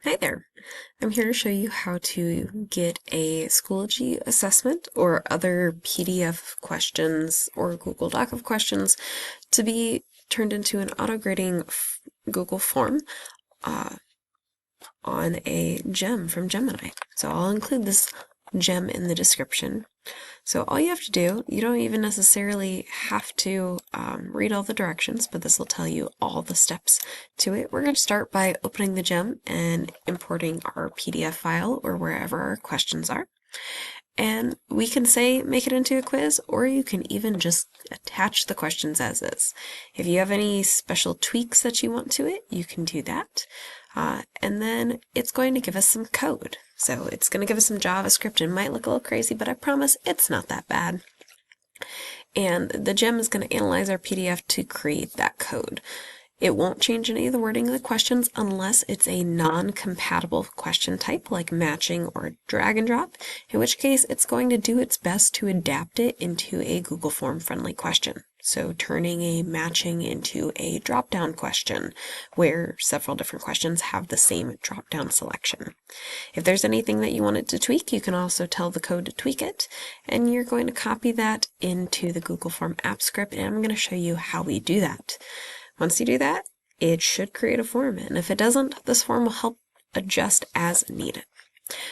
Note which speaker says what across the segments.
Speaker 1: Hi there. I'm here to show you how to get a Schoology assessment or other PDF questions or Google Doc of questions to be turned into an auto-grading Google form uh, on a gem from Gemini. So I'll include this gem in the description. So all you have to do, you don't even necessarily have to read all the directions, but this will tell you all the steps to it. We're going to start by opening the gem and importing our PDF file or wherever our questions are. And we can say make it into a quiz, or you can even just attach the questions as is. If you have any special tweaks that you want to it, you can do that. And then it's going to give us some code. So it's going to give us some JavaScript. It might look a little crazy, but I promise it's not that bad. And the gem is going to analyze our PDF to create that code. It won't change any of the wording of the questions unless it's a non-compatible question type like matching or drag and drop, in which case it's going to do its best to adapt it into a Google Form friendly question. So turning a matching into a drop-down question where several different questions have the same drop-down selection. If there's anything that you want it to tweak, you can also tell the code to tweak it, and you're going to copy that into the Google Form app script, and I'm going to show you how we do that. Once you do that, it should create a form, and if it doesn't, this form will help adjust as needed.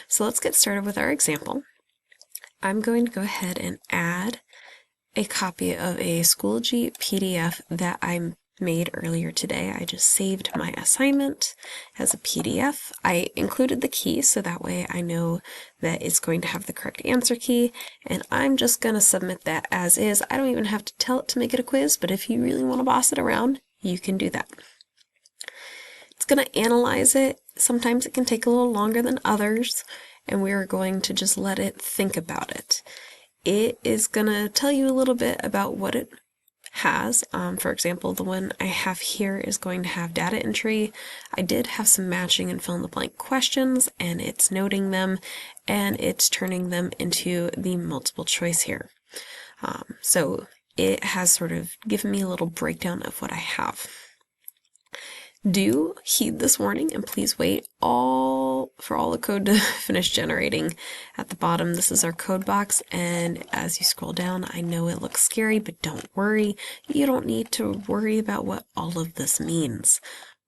Speaker 1: So let's get started with our example. I'm going to go ahead and add a copy of a Schoology PDF that I made earlier today. I just saved my assignment as a PDF. I included the key so that way I know that it's going to have the correct answer key, and I'm just going to submit that as is. I don't even have to tell it to make it a quiz, but if you really want to boss it around, you can do that. It's going to analyze it. Sometimes it can take a little longer than others, and we're going to just let it think about it. It is going to tell you a little bit about what it has. For example, the one I have here is going to have data entry. I did have some matching and fill in the blank questions, and it's noting them, and it's turning them into the multiple choice here. So it has sort of given me a little breakdown of what I have. Do heed this warning and please wait for all the code to finish generating. At the bottom, this is our code box, and as you scroll down, I know it looks scary, but don't worry. You don't need to worry about what all of this means.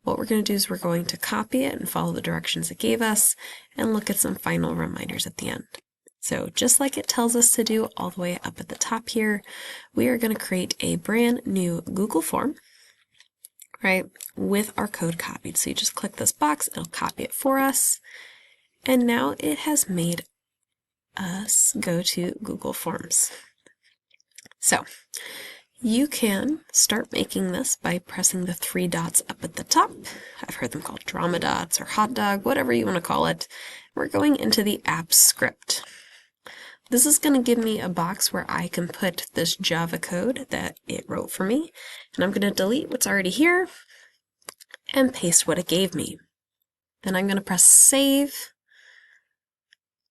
Speaker 1: What we're going to do is we're going to copy it and follow the directions it gave us and look at some final reminders at the end. So just like it tells us to do all the way up at the top here, we are going to create a brand new Google form, right, with our code copied. So you just click this box, it'll copy it for us, and now it has made us go to Google Forms. So you can start making this by pressing the three dots up at the top. I've heard them called drama dots or hot dog, whatever you want to call it. We're going into the app script. This is going to give me a box where I can put this Java code that it wrote for me, and I'm going to delete what's already here and paste what it gave me. Then I'm going to press save,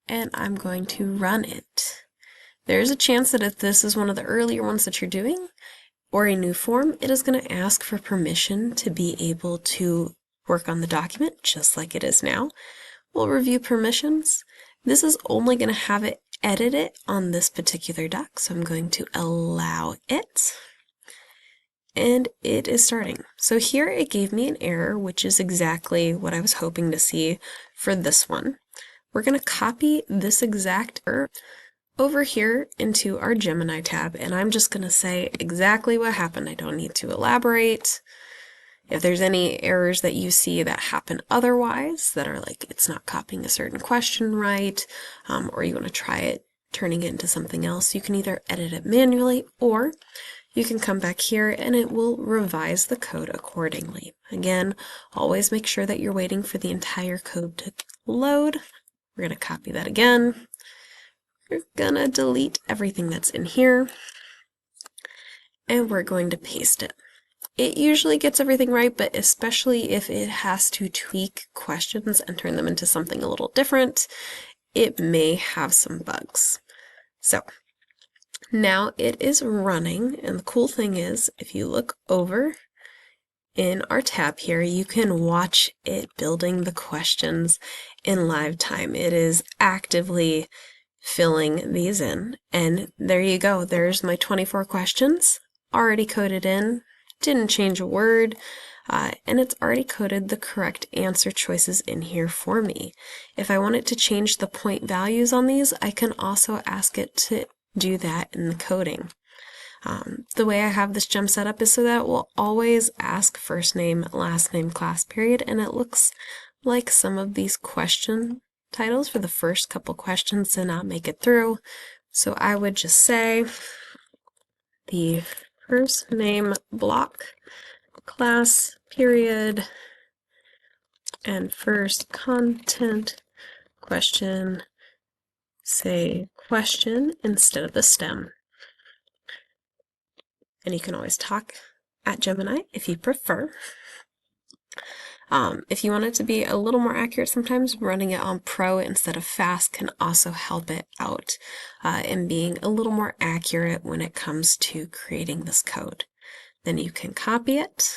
Speaker 1: and I'm going to run it. There's a chance that if this is one of the earlier ones that you're doing, or a new form, it is going to ask for permission to be able to work on the document, just like it is now. We'll review permissions. This is only going to have it edit it on this particular doc, so I'm going to allow it. And it is starting. So here it gave me an error, which is exactly what I was hoping to see for this one. We're going to copy this exact error over here into our Gemini tab, and I'm just going to say exactly what happened. I don't need to elaborate. If there's any errors that you see that happen otherwise, that are like it's not copying a certain question right, or you want to try it turning it into something else, you can either edit it manually or you can come back here and it will revise the code accordingly. Again, always make sure that you're waiting for the entire code to load. We're going to copy that again. We're going to delete everything that's in here, and we're going to paste it. It usually gets everything right, but especially if it has to tweak questions and turn them into something a little different, it may have some bugs. So now it is running, and the cool thing is, if you look over in our tab here, you can watch it building the questions in live time. It is actively filling these in, and there you go. There's my 24 questions already coded in, didn't change a word, and it's already coded the correct answer choices in here for me. If I want it to change the point values on these, I can also ask it to do that in the coding. The way I have this gem set up is so that it will always ask first name, last name, class period, and it looks like some of these question titles for the first couple questions did not make it through. So I would just say the first name block, class period, and first content question, say question instead of the stem. And you can always talk at Gemini if you prefer. If you want it to be a little more accurate, sometimes running it on Pro instead of Fast can also help it out in being a little more accurate when it comes to creating this code. Then you can copy it,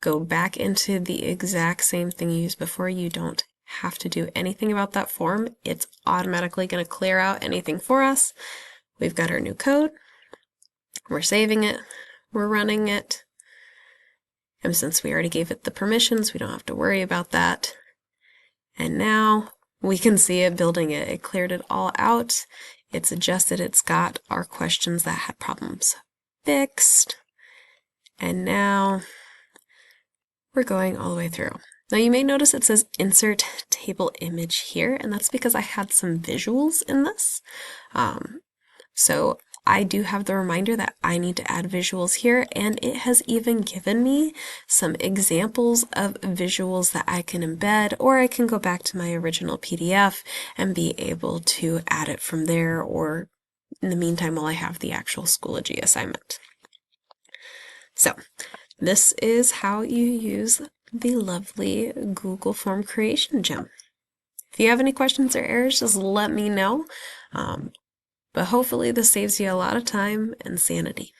Speaker 1: go back into the exact same thing you used before. You don't have to do anything about that form. It's automatically going to clear out anything for us. We've got our new code. We're saving it. We're running it. And since we already gave it the permissions, we don't have to worry about that. And now we can see it building it. It cleared it all out. It's adjusted. It's got our questions that had problems fixed. And now we're going all the way through. Now you may notice it says insert table image here, and that's because I had some visuals in this. So I do have the reminder that I need to add visuals here, and it has even given me some examples of visuals that I can embed, or I can go back to my original PDF and be able to add it from there, or in the meantime while I have the actual Schoology assignment. So this is how you use the lovely Google Form Creation gem. If you have any questions or errors, just let me know. But hopefully this saves you a lot of time and sanity.